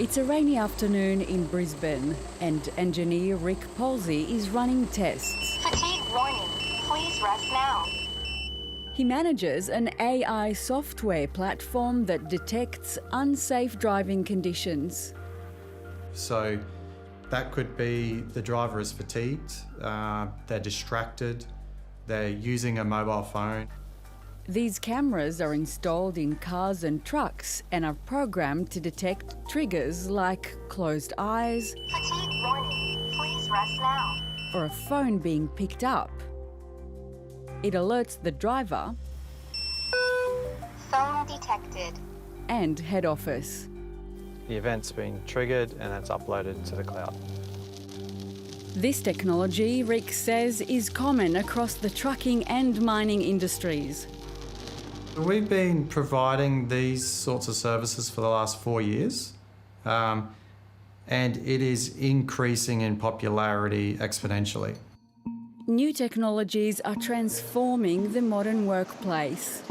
It's a rainy afternoon in Brisbane and engineer Rick Polsey is running tests. Fatigue warning. Please rest now. He manages an AI software platform that detects unsafe driving conditions. So that could be the driver is fatigued, they're distracted, they're using a mobile phone. These cameras are installed in cars and trucks and are programmed to detect triggers like closed eyes, Fatigue warning. Please rest now. or a phone being picked up. It alerts the driver Phone detected. and head office. The event's been triggered and it's uploaded to the cloud. This technology, Rick says, is common across the trucking and mining industries. We've been providing these sorts of services for the last 4 years, and it is increasing in popularity exponentially. New technologies are transforming the modern workplace.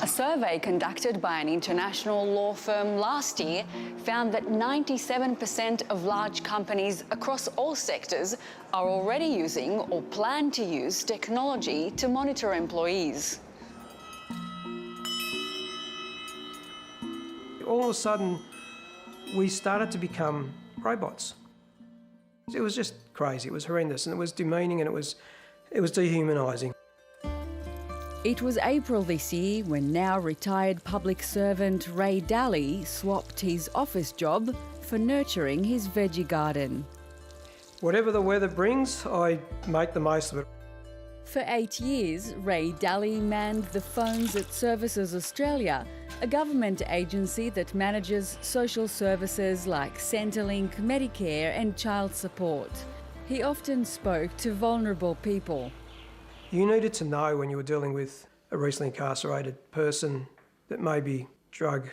A survey conducted by an international law firm last year found that 97% of large companies across all sectors are already using or plan to use technology to monitor employees. All of a sudden, we started to become robots. It was just crazy, it was horrendous, and it was demeaning, and it was dehumanising. It was April this year when now retired public servant Ray Daly swapped his office job for nurturing his veggie garden. Whatever the weather brings, I make the most of it. For 8 years, Ray Daly manned the phones at Services Australia, a government agency that manages social services like Centrelink, Medicare and child support. He often spoke to vulnerable people. You needed to know when you were dealing with a recently incarcerated person that may be drug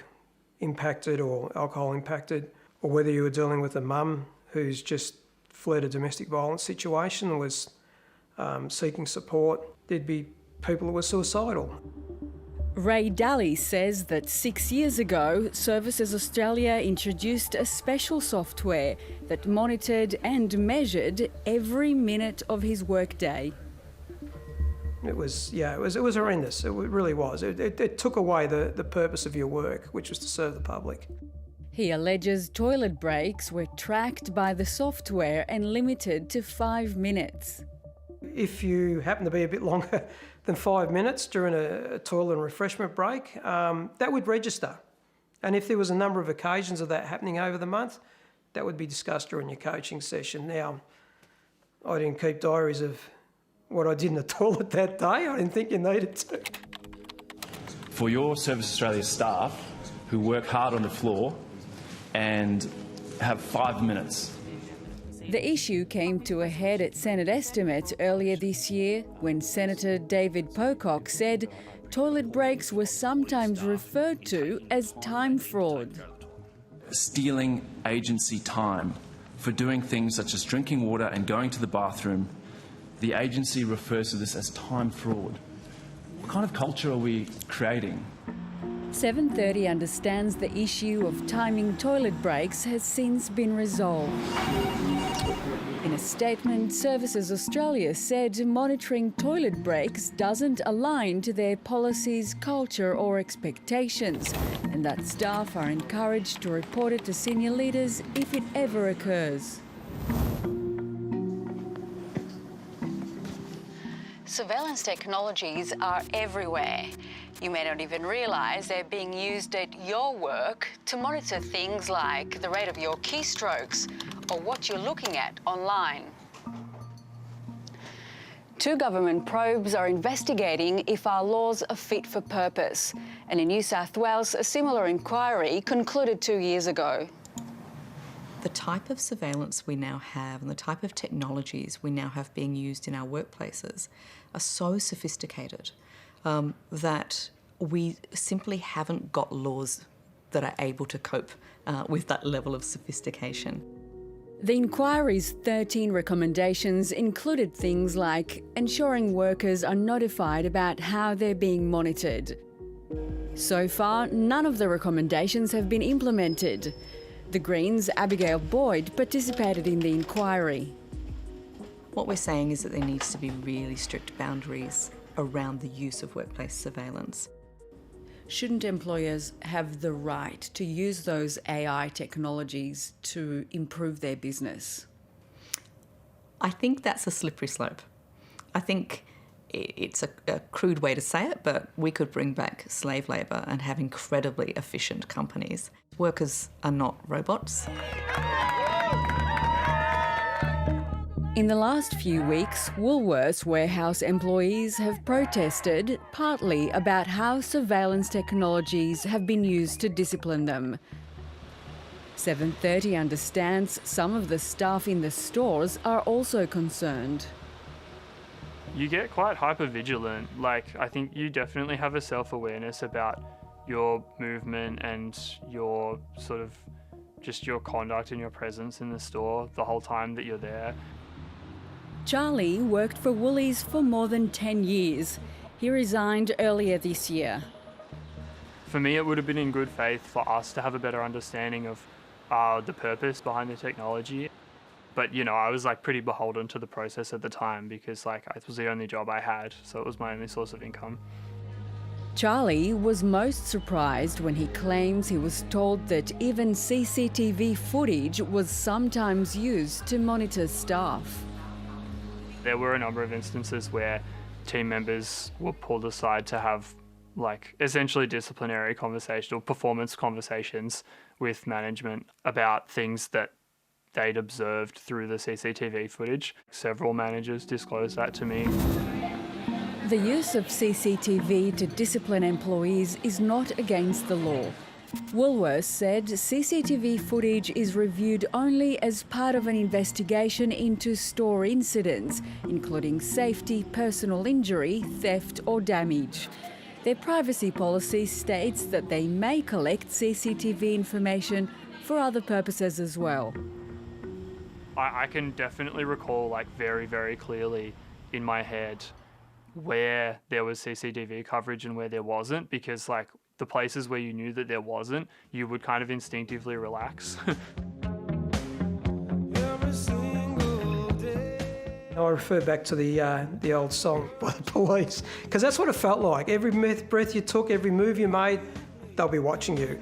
impacted or alcohol impacted, or whether you were dealing with a mum who's just fled a domestic violence situation and was seeking support. There'd be people who were suicidal. Ray Daly says that 6 years ago, Services Australia introduced a special software that monitored and measured every minute of his workday. It was horrendous. It really was. It took away the purpose of your work, which was to serve the public. He alleges toilet breaks were tracked by the software and limited to 5 minutes. If you happen to be a bit longer than 5 minutes during a toilet and refreshment break, that would register. And if there was a number of occasions of that happening over the month, that would be discussed during your coaching session. Now, I didn't keep diaries of what I did in the toilet that day. I didn't think you needed to. For your Service Australia staff who work hard on the floor and have 5 minutes. The issue came to a head at Senate estimates earlier this year when Senator David Pocock said toilet breaks were sometimes referred to as time fraud. Stealing agency time for doing things such as drinking water and going to the bathroom. The agency refers to this as time fraud. What kind of culture are we creating? 730 understands the issue of timing toilet breaks has since been resolved. In a statement, Services Australia said monitoring toilet breaks doesn't align to their policies, culture or expectations, and that staff are encouraged to report it to senior leaders if it ever occurs. Surveillance technologies are everywhere. You may not even realise they're being used at your work to monitor things like the rate of your keystrokes or what you're looking at online. 2 government probes are investigating if our laws are fit for purpose. And in New South Wales, a similar inquiry concluded 2 years ago. The type of surveillance we now have and the type of technologies we now have being used in our workplaces are so sophisticated that we simply haven't got laws that are able to cope with that level of sophistication. The inquiry's 13 recommendations included things like ensuring workers are notified about how they're being monitored, So far, none of the recommendations have been implemented. The Greens' Abigail Boyd participated in the inquiry. What we're saying is that there needs to be really strict boundaries around the use of workplace surveillance. Shouldn't employers have the right to use those AI technologies to improve their business? I think that's a slippery slope. I think it's a crude way to say it, but we could bring back slave labour and have incredibly efficient companies. Workers are not robots. In the last few weeks, Woolworths warehouse employees have protested partly about how surveillance technologies have been used to discipline them. 7:30 understands some of the staff in the stores are also concerned. You get quite hyper-vigilant. I think you definitely have a self-awareness about your movement and your just your conduct and your presence in the store the whole time that you're there. Charlie worked for Woolies for more than 10 years. He resigned earlier this year. For me, it would have been in good faith for us to have a better understanding of the purpose behind the technology. But, I was pretty beholden to the process at the time because it was the only job I had, so it was my only source of income. Charlie was most surprised when he claims he was told that even CCTV footage was sometimes used to monitor staff. There were a number of instances where team members were pulled aside to have essentially disciplinary conversations or performance conversations with management about things that they'd observed through the CCTV footage. Several managers disclosed that to me. The use of CCTV to discipline employees is not against the law. Woolworths said CCTV footage is reviewed only as part of an investigation into store incidents, including safety, personal injury, theft or damage. Their privacy policy states that they may collect CCTV information for other purposes as well. I can definitely recall very, very clearly in my head where there was CCTV coverage and where there wasn't, because the places where you knew that there wasn't, you would kind of instinctively relax. I refer back to the old song by the Police, because that's what it felt like. Every breath you took, every move you made, they'll be watching you.